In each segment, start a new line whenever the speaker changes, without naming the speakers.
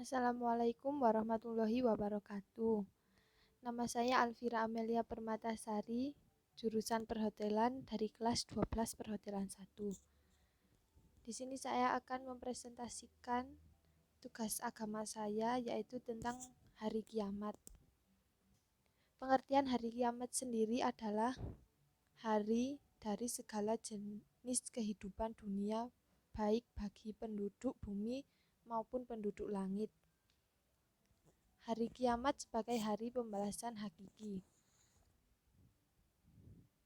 Assalamualaikum warahmatullahi wabarakatuh. Nama saya Alvira Amelia Permatasari, jurusan Perhotelan dari kelas 12 Perhotelan 1. Di sini saya akan mempresentasikan tugas agama saya, yaitu tentang hari kiamat. Pengertian hari kiamat sendiri adalah hari dari segala jenis kehidupan dunia, baik bagi penduduk bumi maupun penduduk langit. Hari kiamat sebagai hari pembalasan hakiki.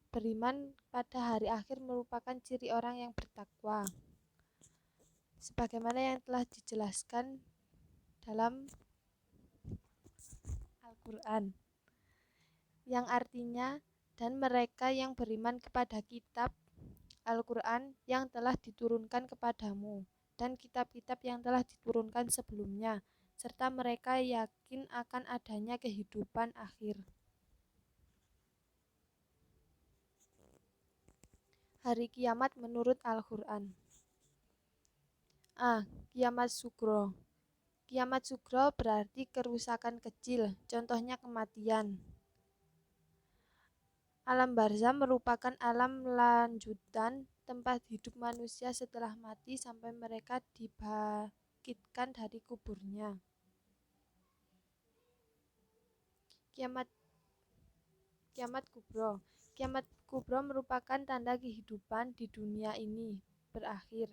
Beriman pada hari akhir merupakan ciri orang yang bertakwa, sebagaimana yang telah dijelaskan dalam Al-Quran, yang artinya, dan mereka yang beriman kepada kitab Al-Quran yang telah diturunkan kepadamu, dan kitab-kitab yang telah diturunkan sebelumnya, serta mereka yakin akan adanya kehidupan akhir. Hari kiamat menurut Al-Quran. A. Kiamat sugro. Kiamat sugro berarti kerusakan kecil, contohnya kematian. Alam barzah merupakan alam lanjutan tempat hidup manusia setelah mati sampai mereka dibangkitkan dari kuburnya. Kiamat kubro. Kiamat kubro merupakan tanda kehidupan di dunia ini berakhir.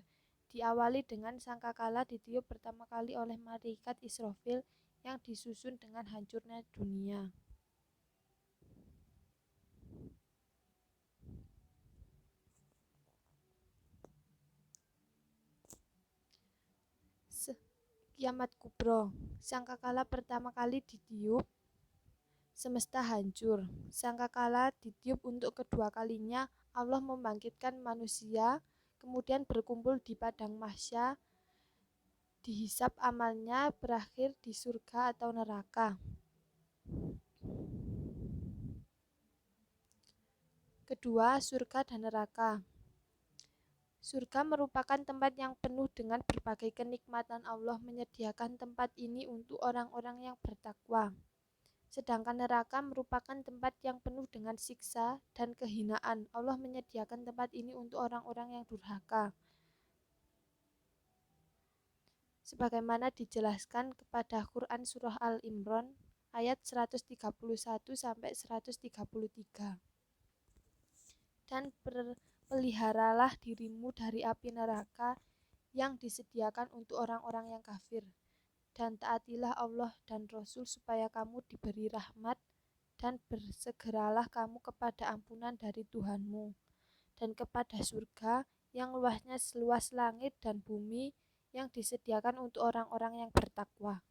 Diawali dengan sangkakala ditiup pertama kali oleh malaikat Israfil yang disusun dengan hancurnya dunia. Kiamat kubro. Sangkakala pertama kali ditiup, semesta hancur. Sangkakala ditiup untuk kedua kalinya, Allah membangkitkan manusia, kemudian berkumpul di padang mahsyar, dihisap amalnya, berakhir di surga atau neraka. Kedua, surga dan neraka. Surga merupakan tempat yang penuh dengan berbagai kenikmatan. Allah menyediakan tempat ini untuk orang-orang yang bertakwa. Sedangkan neraka merupakan tempat yang penuh dengan siksa dan kehinaan. Allah menyediakan tempat ini untuk orang-orang yang durhaka, sebagaimana dijelaskan kepada Quran Surah Al-Imran ayat 131 sampai 133. Dan peliharalah dirimu dari api neraka yang disediakan untuk orang-orang yang kafir, dan taatilah Allah dan Rasul supaya kamu diberi rahmat, dan bersegeralah kamu kepada ampunan dari Tuhanmu, dan kepada surga yang luasnya seluas langit dan bumi yang disediakan untuk orang-orang yang bertakwa.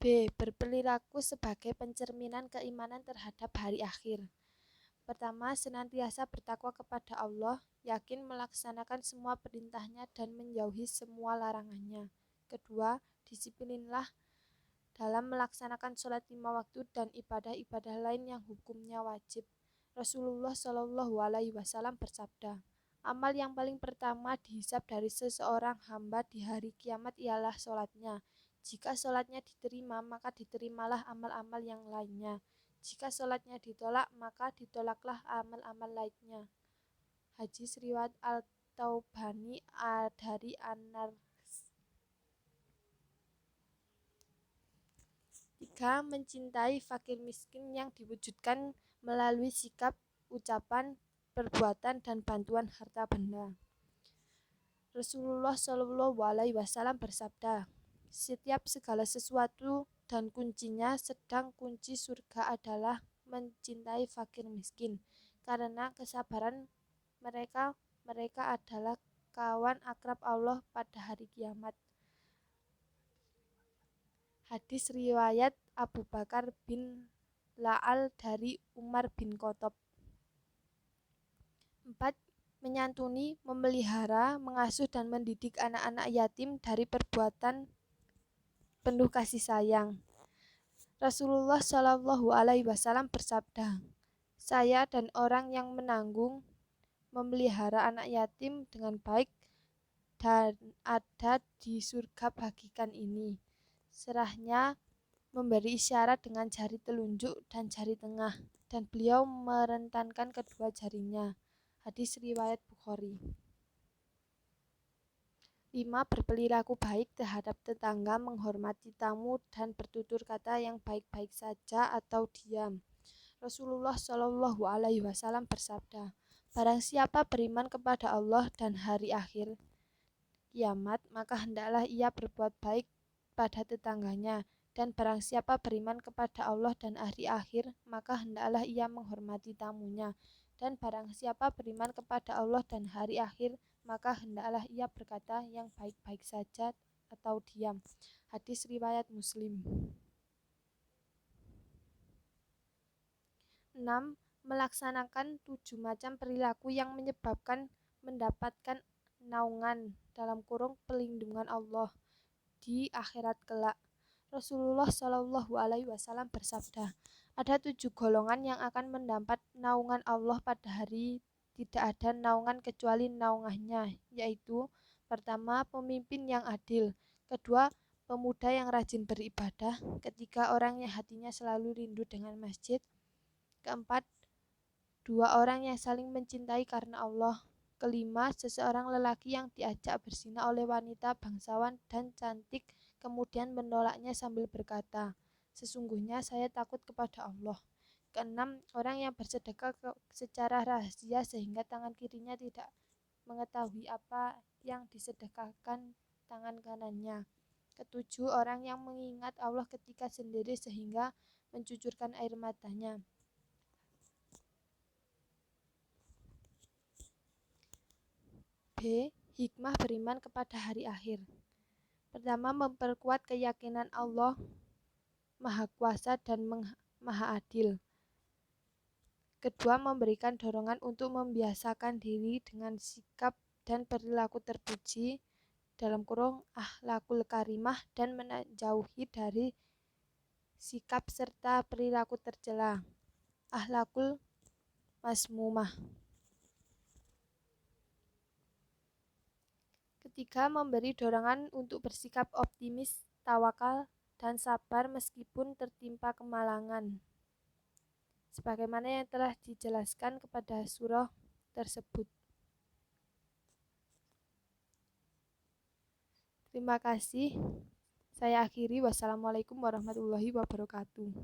B. Berperilaku sebagai pencerminan keimanan terhadap hari akhir. Pertama, senantiasa bertakwa kepada Allah, yakin melaksanakan semua perintahnya dan menjauhi semua larangannya. Kedua, disiplinlah dalam melaksanakan sholat 5 waktu dan ibadah-ibadah lain yang hukumnya wajib. Rasulullah SAW bersabda, amal yang paling pertama dihisab dari seseorang hamba di hari kiamat ialah sholatnya. Jika sholatnya diterima, maka diterimalah amal-amal yang lainnya. Jika sholatnya ditolak, maka ditolaklah amal-amal lainnya. Hadis riwayat Al-Taubani dari Anar. 3. Mencintai fakir miskin yang diwujudkan melalui sikap, ucapan, perbuatan, dan bantuan harta benda. Rasulullah SAW bersabda, setiap segala sesuatu dan kuncinya, sedang kunci surga adalah mencintai fakir miskin, karena kesabaran mereka adalah kawan akrab Allah pada hari kiamat. Hadis riwayat Abu Bakar bin La'al dari Umar bin Khattab. 4. Menyantuni, memelihara, mengasuh dan mendidik anak-anak yatim dari perbuatan penuh kasih sayang. Rasulullah SAW bersabda, saya dan orang yang menanggung memelihara anak yatim dengan baik dan ada di surga bagikan ini. Serahnya memberi isyarat dengan jari telunjuk dan jari tengah, dan beliau merentankan kedua jarinya. Hadis riwayat Bukhari. 5. Berperilaku baik terhadap tetangga, menghormati tamu, dan bertutur kata yang baik-baik saja atau diam. Rasulullah Shallallahu Alaihi Wasallam bersabda, barang siapa beriman kepada Allah dan hari akhir kiamat, maka hendaklah ia berbuat baik pada tetangganya. Dan barang siapa beriman kepada Allah dan hari akhir, maka hendaklah ia menghormati tamunya. Dan barang siapa beriman kepada Allah dan hari akhir, maka hendaklah ia berkata yang baik-baik saja atau diam. Hadis riwayat Muslim. 6. Melaksanakan 7 macam perilaku yang menyebabkan mendapatkan naungan pelindungan Allah di akhirat kelak. Rasulullah Shallallahu Alaihi Wasallam bersabda, ada 7 golongan yang akan mendapat naungan Allah pada hari tidak ada naungan kecuali naungannya, yaitu pertama, pemimpin yang adil, kedua, pemuda yang rajin beribadah, ketiga, orang yang hatinya selalu rindu dengan masjid, keempat, 2 orang yang saling mencintai karena Allah, kelima, seseorang lelaki yang diajak berzina oleh wanita bangsawan dan cantik, kemudian menolaknya sambil berkata, sesungguhnya saya takut kepada Allah. Keenam, orang yang bersedekah secara rahasia sehingga tangan kirinya tidak mengetahui apa yang disedekahkan tangan kanannya. Ketujuh, orang yang mengingat Allah ketika sendiri sehingga mencucurkan air matanya. B. Hikmah beriman kepada hari akhir. Pertama, memperkuat keyakinan Allah Maha Kuasa dan Maha Adil. Kedua, memberikan dorongan untuk membiasakan diri dengan sikap dan perilaku terpuji (akhlakul karimah) dan menjauhi dari sikap serta perilaku tercela (akhlakul masmumah). Ketiga, memberi dorongan untuk bersikap optimis, tawakal, dan sabar meskipun tertimpa kemalangan, sebagaimana yang telah dijelaskan kepada surah tersebut. Terima kasih. Saya akhiri. Wassalamualaikum warahmatullahi wabarakatuh.